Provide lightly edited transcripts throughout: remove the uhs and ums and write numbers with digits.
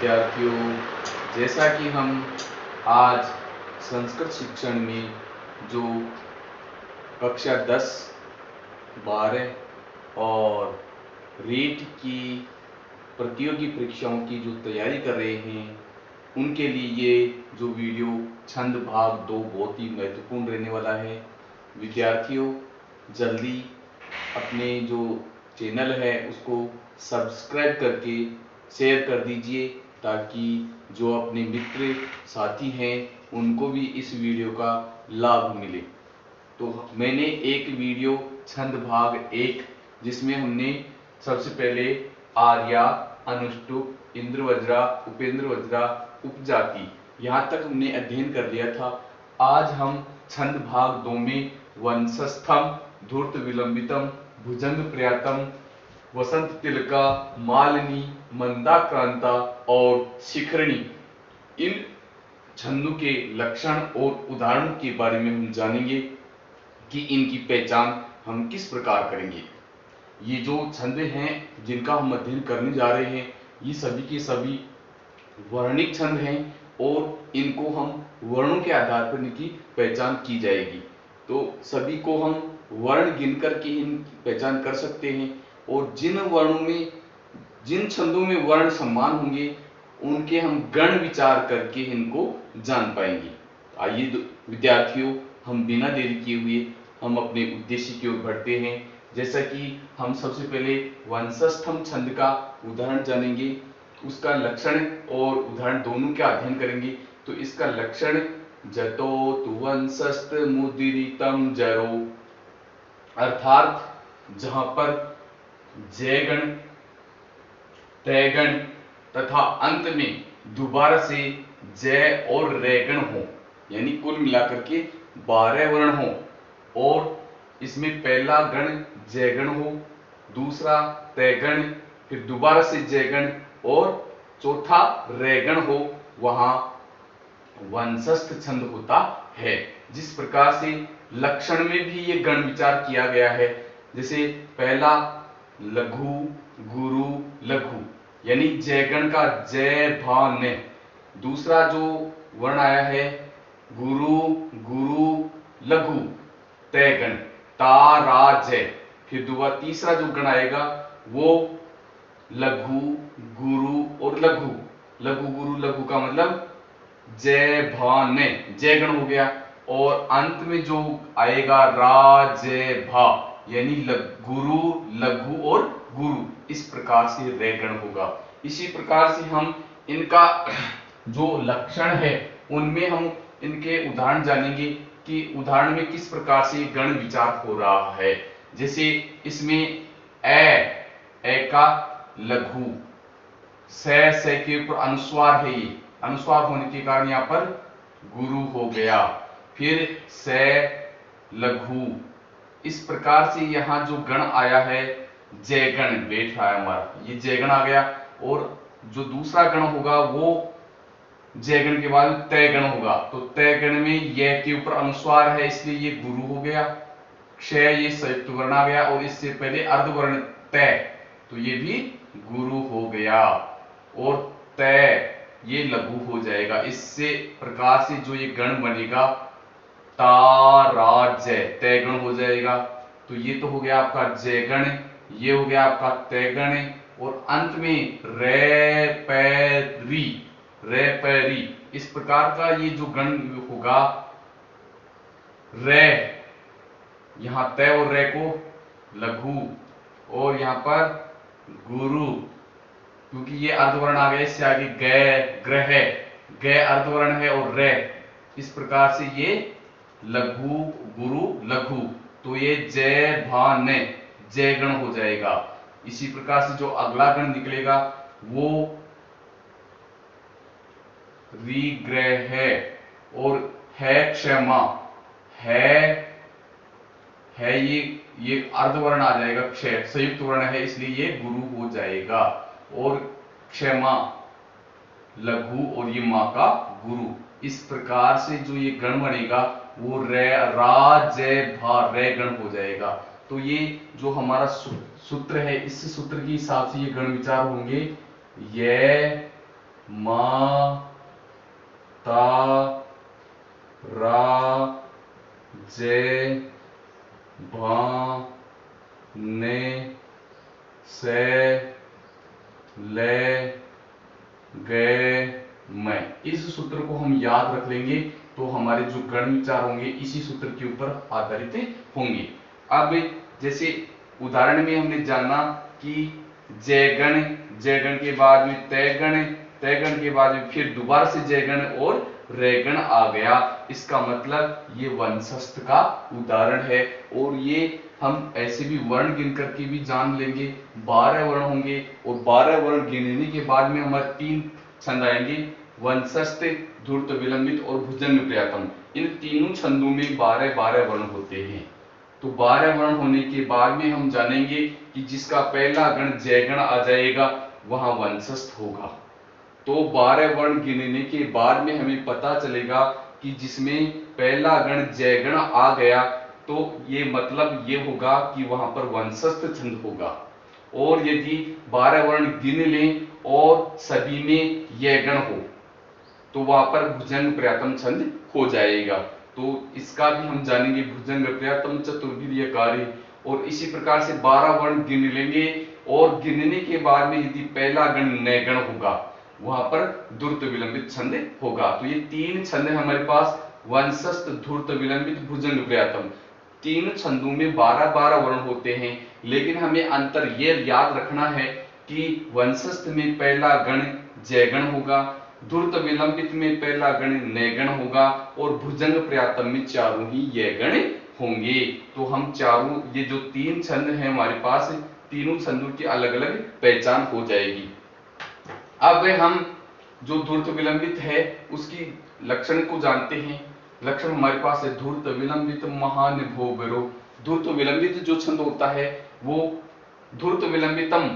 विद्यार्थियों, जैसा कि हम आज संस्कृत शिक्षण में जो कक्षा 10, 12 और रीट की प्रतियोगी परीक्षाओं की जो तैयारी कर रहे हैं, उनके लिए ये जो वीडियो छंद भाग 2 बहुत ही महत्वपूर्ण रहने वाला है। विद्यार्थियों, जल्दी अपने जो चैनल है उसको सब्सक्राइब करके शेयर कर दीजिए, ताकि जो अपने मित्र साथी हैं उनको भी इस वीडियो का लाभ मिले। तो मैंने एक वीडियो छंद भाग 1, जिसमें हमने सबसे पहले आर्या, अनुष्टुप, इंद्रवज्रा, उपेंद्रवज्रा, उपजाति, यहाँ तक हमने अध्ययन कर लिया था। आज हम छंद भाग 2 में वंशस्थम, धूर्त विलंबितम, भुजंग प्रयातम, वसंत तिलका, मालिनी, मंदाक्रांता और शिखरणी, इन छंदों के लक्षण और उदाहरणों के बारे में हम जानेंगे कि इनकी पहचान हम किस प्रकार करेंगे। ये जो छंद हैं जिनका हम अध्ययन करने जा रहे हैं, ये सभी के सभी वर्णिक छंद हैं और इनको हम वर्णों के आधार पर इनकी पहचान की जाएगी। तो सभी को हम वर्ण गिन करके इनकी पहचान कर सकते हैं, और जिन वर्णों में, जिन छंदों में वर्ण समान होंगे, उनके हम गण विचार करके इनको जान पाएंगे। आइए विद्यार्थियों, हम बिना देरी किए हुए हम अपने उद्देश्य की ओर बढ़ते हैं। जैसा कि हम सबसे पहले वंशस्थम छंद का उदाहरण जानेंगे, उसका लक्षण और उदाहरण दोनों का अध्ययन करेंगे। तो इसका लक्षण जतो तुवंशस्त मुदिरितम जरो, अर्थात जहां पर जयगण, तयगण तथा अंत में दोबारा से जय और रेगण हो, यानी कुल मिलाकर के 12 वर्ण हो, और इसमें पहला गण जयगण हो, दूसरा तयगण, फिर दोबारा से जयगण और चौथा रेगण हो, वहां वंशस्थ छंद होता है। जिस प्रकार से लक्षण में भी ये गण विचार किया गया है, जैसे पहला लघु, गुरु, लघु, यानी जयगण का जय भा ने, दूसरा जो वर्ण आया है गुरु, गुरु, लघु, तयगण ता रा जय, फिर दोबारा तीसरा जो गण आएगा वो लघु, गुरु और लघु, लघु गुरु लघु का मतलब जय भा ने, जयगण हो गया, और अंत में जो आएगा रा जय भा, यानी गुरु, लघु और गुरु, इस प्रकार से रेगण होगा। इसी प्रकार से हम इनका जो लक्षण है उनमें हम इनके उदाहरण जानेंगे कि उदाहरण में किस प्रकार से गण विचार हो रहा है। जैसे इसमें ए का लघु, से के ऊपर अनुस्वार है, ये अनुस्वार होने के कारण यहाँ पर गुरु हो गया, फिर से लघु, इस प्रकार से यहाँ जो गण आया है जयगण बैठ रहा है हमारा, ये जयगण आ गया, और जो दूसरा गण होगा वो जयगण के बाद तयगण होगा, तो तयगण में ये के ऊपर अनुस्वार है इसलिए ये गुरु हो गया, क्षय ये संयुक्त वर्ण आ गया, और इससे पहले अर्धवर्ण तय, तो ये भी गुरु हो गया, और तय ये लघु हो जाएगा। इससे प्रकार से जो ये गण बनेगा ताराजय, तयगण हो जाएगा। तो ये तो हो गया आपका जयगण, ये हो गया आपका तयगण, और अंत में रे पैरी, रे पैरी, इस प्रकार का ये जो गण होगा, रे, यहां तय और रे को लघु, और यहां पर गुरु, क्योंकि ये अर्धवर्ण आ गया, इससे आगे गय, ग्रह, गय अर्धवर्ण है और रे, इस प्रकार से ये लघु, गुरु, लघु, तो ये जय भा ने, जयगण हो जाएगा। इसी प्रकार से जो अगला गण निकलेगा वो रिग्रह है, और है क्षमा, है ये अर्धवर्ण आ जाएगा, क्षय संयुक्त वर्ण है इसलिए ये गुरु हो जाएगा, और क्षमा लघु, और ये मां का गुरु, इस प्रकार से जो ये गण बनेगा वो रा जय भा रे गण हो जाएगा। तो ये जो हमारा सूत्र है, इस सूत्र के हिसाब से ये गण विचार होंगे, ये मा ता रा जे भा ने से ले गे मैं। इस सूत्र को हम याद रख लेंगे तो हमारे जो गण विचार होंगे इसी सूत्र के ऊपर आधारित होंगे। अब जैसे उदाहरण में हमने जाना कि जयगण, जयगण के बाद में तयगण, तयगण के बाद में फिर दोबारा से जयगण और रेगण आ गया। इसका मतलब ये वंशस्थ का उदाहरण है। और ये हम ऐसे भी वर्ण गिन करके भी जान लेंगे। 12 वर्ण होंगे और 12 वर्ण गिनने के बाद में हमारे 3 छंद आएंगे, वंशस्थ, धूर्त, विलंबित और भुजंग प्रियतम। इन तीनों छंदों में 12-12 वर्ण होते हैं। तो 12 वर्ण होने के बाद में हम जानेंगे कि जिसका पहला गण जयगण आ जाएगा वहां वंशस्थ होगा। तो 12 वर्ण गिनने के बाद में हमें पता चलेगा कि जिसमें पहला गण जयगण आ गया तो ये मतलब ये होगा कि वहां पर वंशस्थ छंद होगा। और यदि 12 वर्ण गिन लें और सभी में यह गण हो तो वहां पर भुजंग प्रयत्न छंद हो जाएगा। तो इसका भी हम जानेंगे, भुजंग प्रयत्न चतुर्विधीय कार्य। और इसी प्रकार से 12 वर्ण गिन लेंगे और गिनने के बाद में यदि पहला गण नयगण होगा वहां पर धूर्त विलंबित छंद होगा। तो ये 3 छंद है हमारे पास, वंशस्थ, धूर्त, विलंबित, भुजंग प्रयत्न। 3 छंदों में 12-12 वर्ण होते हैं। लेकिन हमें अंतर यह याद रखना है कि वंशस्थ में पहला गण जयगण होगा, धूर्त विलंबित में पहला गण नयगण होगा और भुजंग प्रयत्न में चारों ही यह गण होंगे। तो हम चारों, ये जो 3 छंद हैं हमारे पास, तीनों छंदों की अलग अलग पहचान हो जाएगी। अब हम जो धूर्त विलंबित है उसकी लक्षण को जानते हैं। लक्षण हमारे पास है, धूर्त विलंबित महान भोगरो। धूर्त विलंबित जो छंद होता है वो धूर्त विलंबितम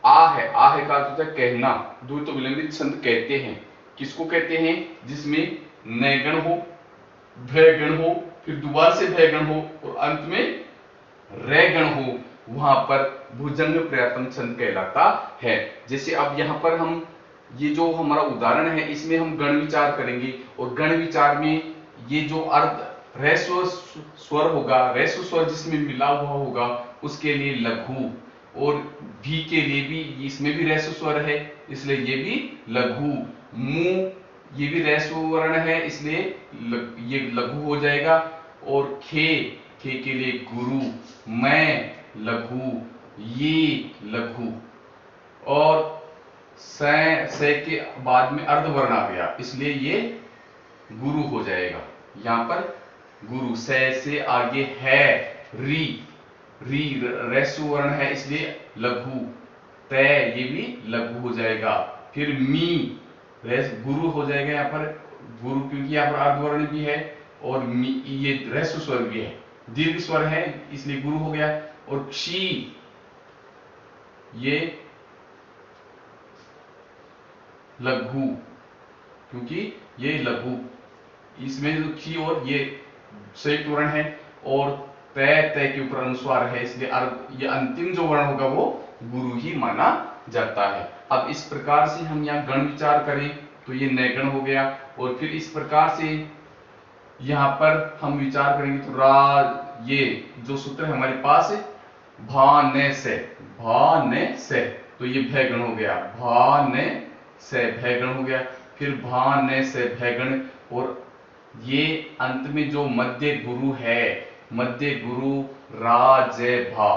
आ है, आ है का अर्थ होता है कहना। धूर्त विलंबित छंद कहते हैं, किसको कहते हैं? जिसमें नयगण हो, भयगण हो, फिर दोबारा से भयगण हो और अंत में रेगण हो, वहां पर भुजंग प्रयत्न छंद कहलाता है। जैसे अब यहां पर हम ये जो हमारा उदाहरण है इसमें हम गण विचार करेंगे और गण विचार में ये जो अर्ध ह्रस्व स्वर होगा, ह्रस्व स्वर जिसमें मिला हुआ होगा उसके लिए लघु, और भी के लिए भी इसमें भी ह्रस्व स्वर है इसलिए ये भी लघु। मु ये भी ह्रस्व वर्ण है इसलिए ये लघु हो जाएगा। और खे, खे के लिए गुरु, मैं लघु, ये लघु। और से के बाद में अर्धवर्ण आ गया इसलिए ये गुरु हो जाएगा। यहां पर गुरु, से आगे है री, री ह्रस्व वर्ण है इसलिए लघु। तय ये भी लघु हो जाएगा। फिर मी गुरु हो जाएगा यहाँ पर गुरु, क्योंकि यहाँ पर अर्धवर्ण भी है और मी ये ह्रस्व स्वर भी है, दीर्घ स्वर है इसलिए गुरु हो गया। और क्षी ये लघु, क्योंकि ये लघु, इसमें जो क्षी और ये संयुक्त वर्ण है और तय, तय के ऊपर अनुस्वार है इसलिए ये अंतिम जो वर्ण होगा वो गुरु ही माना जाता है। अब इस प्रकार से हम यहाँ गण विचार करें तो ये नयगण हो गया। और फिर इस प्रकार से यहाँ पर हम विचार करेंगे तो रा, ये जो सूत्र है हमारे पास है भा ने से, भा ने से, तो ये भयगण हो गया, भा ने से भयगण हो गया। फिर भा ने से भयगण, और ये अंत में जो मध्य गुरु है, मध्य गुरु राजे भा,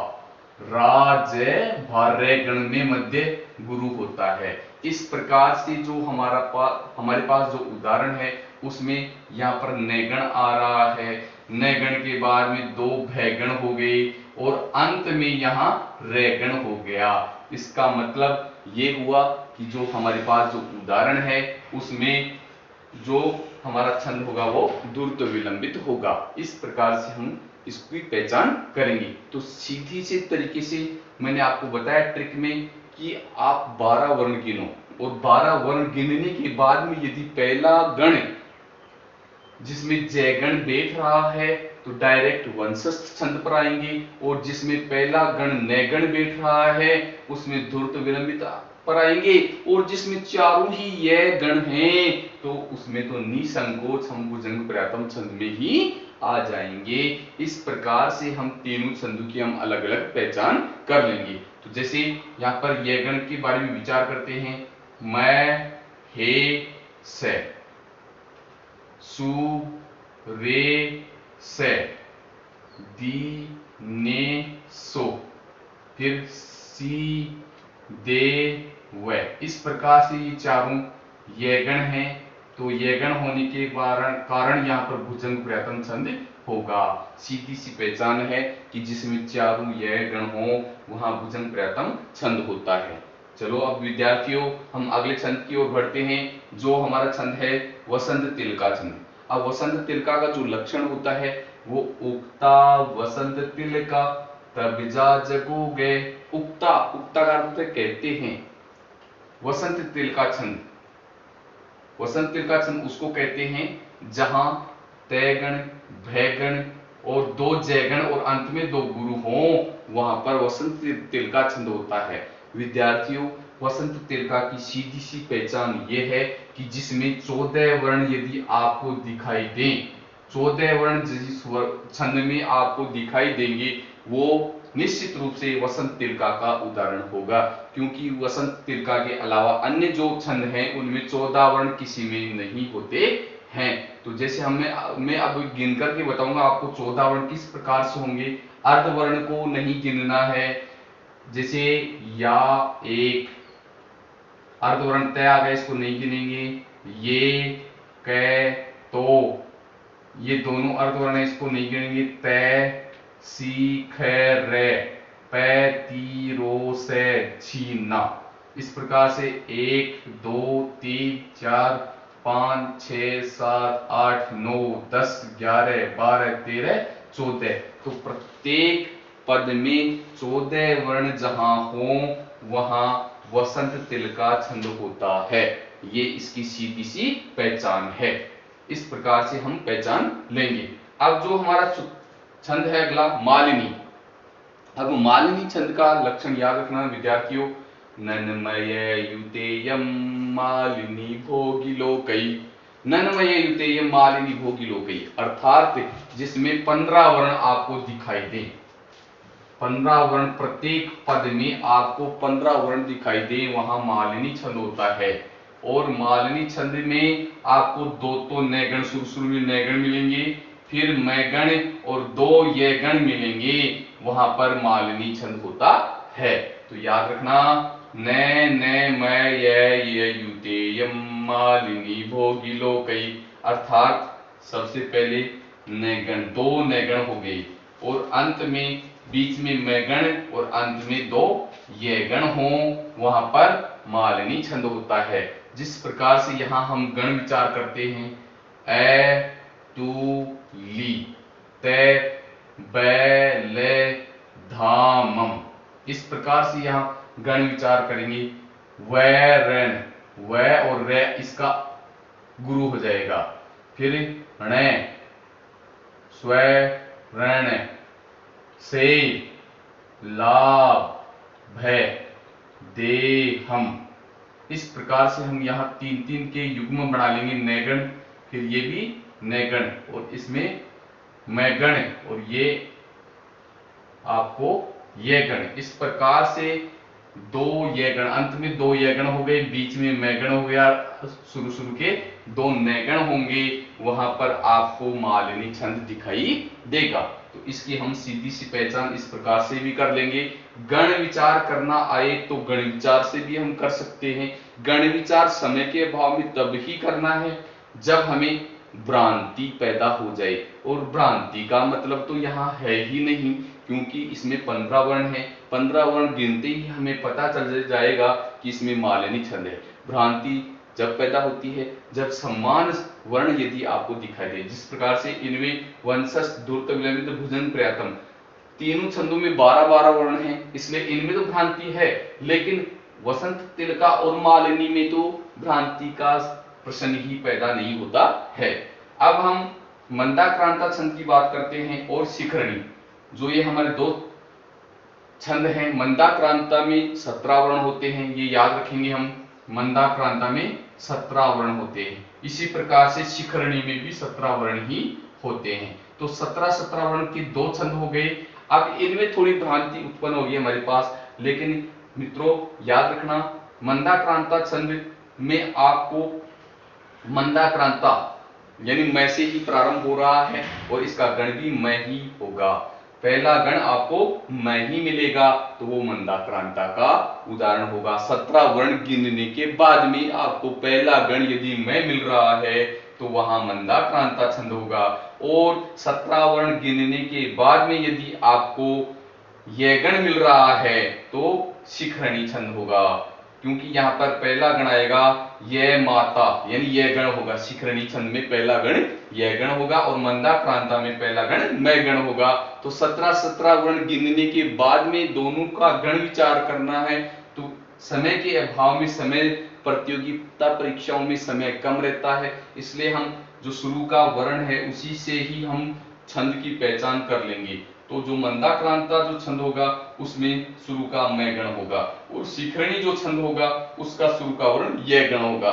राजे भा रे गण में मध्य गुरु होता है। इस प्रकार से जो हमारे पास जो उदाहरण है उसमें यहाँ पर नयगण आ रहा है, नयगण के बाद में 2 भयगण हो गए और अंत में यहाँ रेगण हो गया। इसका मतलब ये हुआ कि जो हमारे पास जो उदाहरण है उसमें जो हमारा छंद होगा वो धूर्त विलंबित होगा। इस प्रकार से हम इसकी पहचान करेंगे। तो सीधी से तरीके से मैंने आपको बताया ट्रिक में कि आप 12 वर्ण गिनो और 12 वर्ण गिनने के बाद में यदि पहला गण जिसमें जयगण बैठ रहा है तो डायरेक्ट वंशस्थ छंद पर आएंगे, और जिसमें पहला गण नयगण बैठ रहा है उसमें धूर्त विलंबित पर आएंगे, और जिसमें चारों ही ये गण हैं तो उसमें तो निसंकोच हम भुजंग पर्यायतम छंद में ही आ जाएंगे। इस प्रकार से हम तीनों छंदों की हम अलग अलग पहचान कर लेंगे। तो जैसे यहाँ पर ये गण के बारे में विचार करते हैं, मैं, हे, से, सु, रे, से, दी, ने, सो, फिर सी, दे, व। इस प्रकार से ये चारों ये गण हैं। तो ये गण होने के कारण यहाँ पर भुजंग पर्यायतम छंद होगा। सीधी सी पहचान है कि जिसमें चारों ये गण हो वहां भुजंग पर्यायतम छंद होता है। चलो अब विद्यार्थियों हम अगले छंद की ओर बढ़ते हैं, जो हमारा छंद है वसंत तिलका छंद। अब वसंत तिलका का जो लक्षण होता है वो उगता वसंत तिलका तब जा जगोगे। उगता, उगता का अर्थ कहते हैं। वसंत तिलका छंद, वसंत तिलका छंद उसको कहते हैं जहां तैगण, भैगण और दो जयगण और अंत में दो गुरु हों, वहां पर वसंत तिलका छंद होता है। विद्यार्थियों वसंत तिलका की सीधी सी पहचान यह है कि जिसमें 14 वर्ण यदि आपको दिखाई दें, 14 वर्ण जिस छंद में आपको दिखाई देंगे वो निश्चित रूप से वसंत तिलका का उदाहरण होगा, क्योंकि वसंत तिलका के अलावा अन्य जो छंद हैं उनमें 14 वर्ण किसी में नहीं होते हैं। तो जैसे मैं अब गिन करके बताऊंगा आपको 14 वर्ण किस प्रकार से होंगे। अर्ध वर्ण को नहीं गिनना है, जैसे या, एक, अर्ध वर्ण तय आ गया, इसको नहीं गिनेंगे। ये, कै, तो, ये दोनों अर्ध वर्ण है, इसको नहीं गिनेंगे। तय, सी, ख, रे, पै, ती, रो, से, छी, ना। इस प्रकार से 1 2 3 4 5 6 7 8 9 10 11 12 13 14। तो प्रत्येक पद में 14 वर्ण जहां हो वहां वसंत तिलका छंद होता है। ये इसकी सीधी सी पहचान है। इस प्रकार से हम पहचान लेंगे। अब जो हमारा छंद है अगला मालिनी। अब मालिनी छंद का लक्षण याद रखना विद्यार्थियों, नन्मय युतेयम मालिनी भोगिलोकै। नन्मय युतेयम मालिनी भोगिलोकै अर्थात जिसमें 15 वर्ण आपको दिखाई दे, 15 वर्ण, प्रत्येक पद में आपको 15 वर्ण दिखाई दे वहां मालिनी छंद होता है। और मालिनी छंद में आपको दो नैगण, शुरू में नैगण मिलेंगे, फिर मैगण और 2 ये गण मिलेंगे, वहां पर मालिनी छंद होता है। तो याद रखना, न मैं ये युतेयम मालिनी भोगिलोकै अर्थात सबसे पहले नैगण, 2 नैगण हो गए और अंत में बीच में मैगण और अंत में 2 ये गण हो, वहां पर मालिनी छंद होता है। जिस प्रकार से यहां हम गण विचार करते हैं, ए, टू, ली, ते, बै, ले, धामम। इस प्रकार से यहां गण विचार करेंगे। वै, रण, वै और रे इसका गुरु हो जाएगा। फिर णे, स्व, रण, से, लाभ, भय, देहम। इस प्रकार से हम यहाँ 3-3 के युग्म बना लेंगे नैगण, फिर ये भी नैगण और इसमें मैगण और ये आपको ये गण। इस प्रकार से 2 ये गण, अंत में 2 ये गण हो गए, बीच में मैगण हो गया, शुरू के 2 नैगण होंगे, वहां पर आपको मालिनी छंद दिखाई देगा। तो इसकी हम सीधी सी पहचान इस प्रकार से भी कर लेंगे। गण विचार करना आए तो गण विचार से भी हम कर सकते हैं। गण विचार समय के अभाव में तब ही करना है जब हमें भ्रांति पैदा हो जाए, और भ्रांति का मतलब तो यहाँ है ही नहीं, क्योंकि इसमें 15 वर्ण है। 15 वर्ण गिनते ही हमें पता चल जाएगा कि इसमें मालिनी छंद है। भ्रांति जब पैदा होती है जब समान वर्ण यदि आपको दिखाई दे, जिस प्रकार से इनमें वंशज, धूर्त, विलंबित, भुजंग, पर्यायतम तीनों छंदों में 12-12 वर्ण हैं, इसलिए इनमें तो भ्रांति है, लेकिन वसंत तिलका और मालिनी में तो भ्रांति का प्रश्न ही पैदा नहीं होता है। अब हम मंदाक्रांता छंद की बात करते हैं और शिखरणी, जो ये हमारे 2 छंद हैं। मंदाक्रांता में 17 वर्ण होते हैं, ये याद रखेंगे हम। मंदाक्रांता में 17 वर्ण होते हैं। इसी प्रकार से शिखरणी में भी 17 वर्ण ही होते हैं। तो 17 वर्ण के 2 छंद हो गए। अब इनमें थोड़ी भ्रांति उत्पन्न होगी हमारे पास, लेकिन मित्रों याद रखना, मंदाक्रांता छंद में आपको मंदाक्रांता यानी मैं से ही प्रारंभ हो रहा है और इसका गण भी मैं ही होगा। पहला गण आपको मैं ही मिलेगा, तो वो मंदाक्रांता का उदाहरण होगा। 17 वर्ण गिनने के बाद में आपको पहला गण यदि मैं मिल रहा है तो वहां मंदाक्रांता छंद होगा। और 17 वर्ण गिनने के बाद में यदि आपको यह गण मिल रहा है तो शिखरणी छंद होगा, क्योंकि यहां पर पहला गण आएगा यह माता, यानी यह गण होगा। शिखरणी छंद में पहला गण यह गण होगा और मंदाक्रांता में पहला गण मैं गण होगा। तो 17 वर्ण गिनने के बाद में दोनों का गण विचार करना है। तो समय के अभाव में, समय प्रतियोगिता परीक्षाओं में समय कम रहता है, इसलिए हम जो शुरू का वर्ण है उसी से ही हम छंद की पहचान कर लेंगे। तो जो मंदाक्रांता जो छंद होगा उसमें शुरू का मैं गण होगा और शिखरणी जो छंद होगा उसका शुरू का वर्ण यह गण होगा।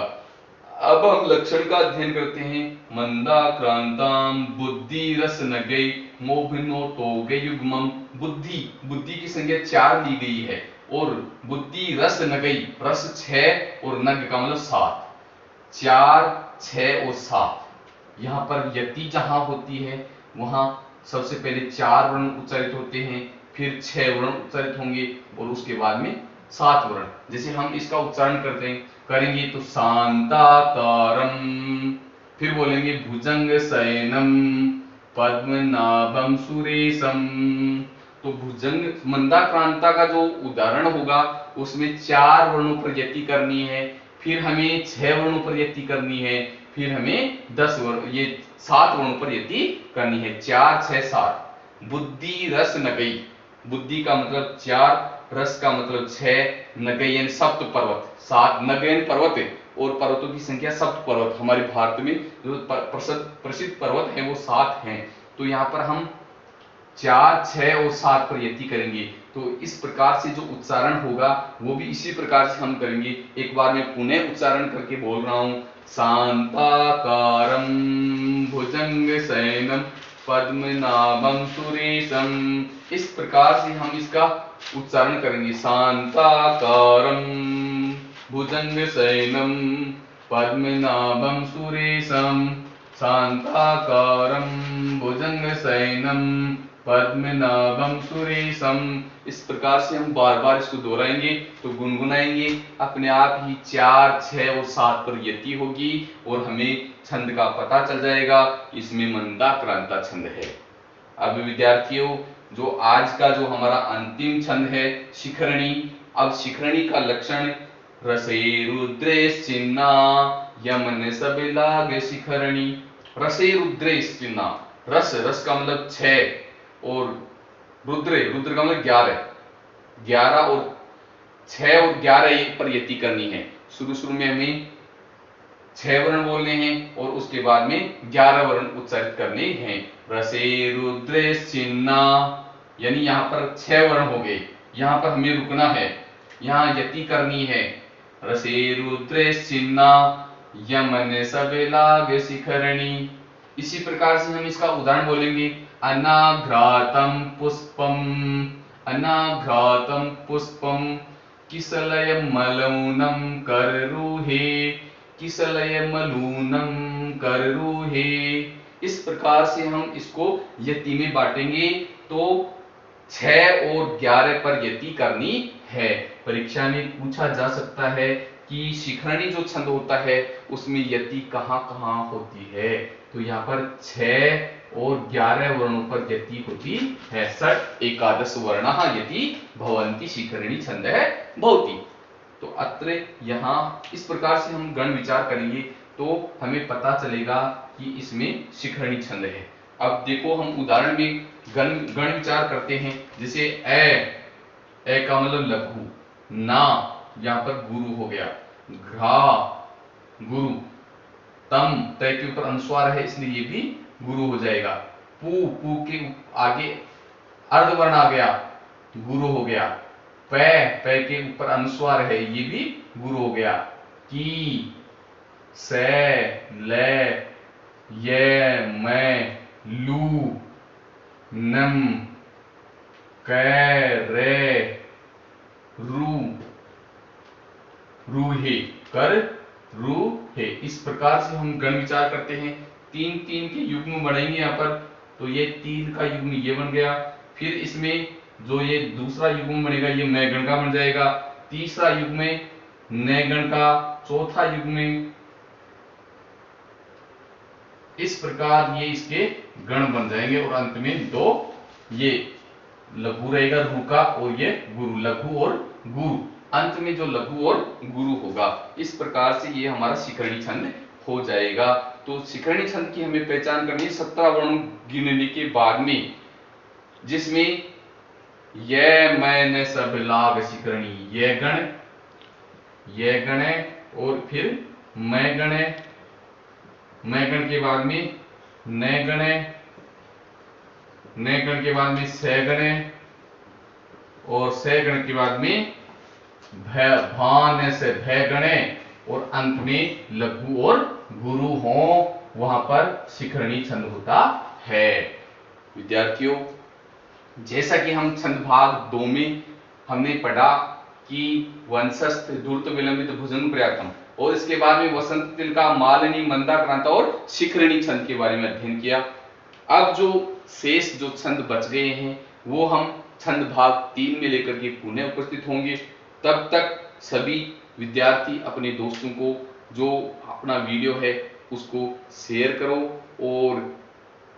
अब हम लक्षण का अध्ययन करते हैं। मंदाक्रांताम बुद्धि रस नगई मोभिनो तोगे युग्मम। बुद्धि, बुद्धि की संख्या 4 दी गई है और बुद्धि रस नगई, रस 6 और नग का मतलब 7, 4, 6 और 7। यहाँ पर यति जहां होती है वहां सबसे पहले 4 वर्ण उच्चारित होते हैं, फिर 6 वर्ण उच्चारित होंगे और उसके बाद में 7 वर्ण। जैसे हम इसका उच्चारण करेंगे तो शांताकारम, फिर बोलेंगे भुजंग शयनम पद्मनाभम सुरेशम। तो भुजंग मंदाक्रांता का जो उदाहरण होगा उसमें 4 वर्णों पर यति करनी है, फिर हमें 6 वर्णों पर यति करनी है, फिर हमें 10 वर्ण, ये 7 वर्णों पर यति करनी है। 4, 6, 7। बुद्धि रस नगई, बुद्धि का मतलब 4, रस का मतलब 6, नगई यानी सप्त पर्वत, 7 नगयन पर्वत है और पर्वतों की संख्या सप्त पर्वत। हमारे भारत में जो प्रसिद्ध पर्वत है वो 7 हैं। तो यहाँ पर हम 4, 6 और 7 पर यति करेंगे। तो इस प्रकार से जो उच्चारण होगा वो भी इसी प्रकार से हम करेंगे। एक बार मैं पुनः उच्चारण करके बोल रहा हूं। शांताकारं भुजंग शयनम पद्मनाभं सुरेशम। इस प्रकार से हम इसका उच्चारण करेंगे। शांताकारं भुजंग शयनम पद्मनाभं सुरेशम। शांताकारं भुजंग शयनम पद्मनाभं सुरेशम। इस प्रकार से हम बार बार इसको दोहराएंगे तो गुनगुनाएंगे, अपने आप ही 4, 6 और 7 पर यति होगी और हमें छंद का पता चल जाएगा इसमें मंदाक्रांता छंद है। अब विद्यार्थियों, जो आज का जो हमारा अंतिम छंद है शिखरणी। अब शिखरणी का लक्षण रसे रुद्रेश्चिन्ना यमन सब लागे शिखरणी। रसे रुद्रेश्चिन्ना, रस, रस का मतलब 6 और रुद्र, रुद्र का मतलब 11, 11 और 6 और 11 पर यति करनी है। शुरू में हमें 6 वर्ण बोलने हैं और उसके बाद में 11 वर्ण उच्चारित करने हैं। रसे रुद्रेश्चिन्ना, यानी यहाँ पर 6 वर्ण हो गए, यहाँ पर हमें रुकना है, यहाँ यति करनी है। रसे रुद्रेश्चिन्ना यमन सब लागे शिखरणी। इसी प्रकार से हम इसका उदाहरण बोलेंगे। अनाघ्रातम पुष्पम, अनाघ्रातम पुष्पम किसलय मलूनम कररूहे, किसलय मलूनम कररूहे। इस प्रकार से हम इसको यति में बांटेंगे तो 6 और 11 पर यति करनी है। परीक्षा में पूछा जा सकता है कि शिखरणी जो छंद होता है उसमें यति कहां कहां होती है। तो यहाँ पर 6 और 11 वर्णों पर यति होती है। षट् एकादश वर्णाः यति भवन्ति शिखरणी छंद है भवति। तो अत्र यहाँ इस प्रकार से हम गण विचार करेंगे तो हमें पता चलेगा कि इसमें शिखरणी छंद है। अब देखो हम उदाहरण में गण विचार करते हैं। जैसे ए का मतलब लघु, ना यहाँ पर गुरु हो गया, घ्रा गुरु, तम तय के ऊपर अनुस्वार है इसलिए ये भी गुरु हो जाएगा। पू, पू के आगे अर्धवर्ण आ गया गुरु हो गया। पै, पै के ऊपर अनुस्वार है, ये भी गुरु हो गया। की, से, ले, ये, मैं, लू, नम, कै, रे, रू, रूहे, कर, रूहे। इस प्रकार से हम गण विचार करते हैं। तीन तीन के युग्म बढ़ेंगे यहाँ पर, तो ये तीन का युग्म ये बन गया। फिर इसमें जो ये दूसरा युग्म बनेगा ये मैं गण का बन जाएगा। तीसरा युग्म नय गण का, चौथा युग्म, इस प्रकार ये इसके गण बन जाएंगे। और अंत में दो ये लघु रहेगा रू का, और ये गुरु, लघु और गुरु, अंत में जो लघु और गुरु होगा। इस प्रकार से ये हमारा शिखरणी छंद हो जाएगा। तो शिखरणी छंद की हमें पहचान करनी है 17 वर्ण गिनने के बाद में, जिसमें ये, मैं, न, सब, लाग, शिखरणी, ये गण, ये गण है, और फिर मैं गण है, मैं गण के बाद में न गण है, न गण के बाद में से गण है, और से गण के बाद में भान से भय गण है, और अंत में लघु और गुरु हो, वहां पर शिखरणी छंद होता है। विद्यार्थियों, जैसा कि हम छंद भाग 2 में हमने पढ़ा कि वंशस्थ, द्रुत, विलंबित, भुजंग, पर्यायतम, और इसके बाद में वसंत, तिलका, मालिनी, मंदा, क्रांता और शिखरणी छंद के बारे में अध्ययन किया। अब जो शेष जो छंद बच गए हैं वो हम छंद भाग 3 में लेकर के पुनः उपस्थित होंगे। तब तक सभी विद्यार्थी अपने दोस्तों को जो अपना वीडियो है उसको शेयर करो और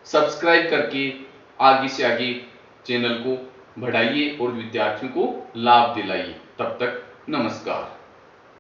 सब्सक्राइब करके आगे से आगे चैनल को बढ़ाइए और विद्यार्थियों को लाभ दिलाइए। तब तक नमस्कार।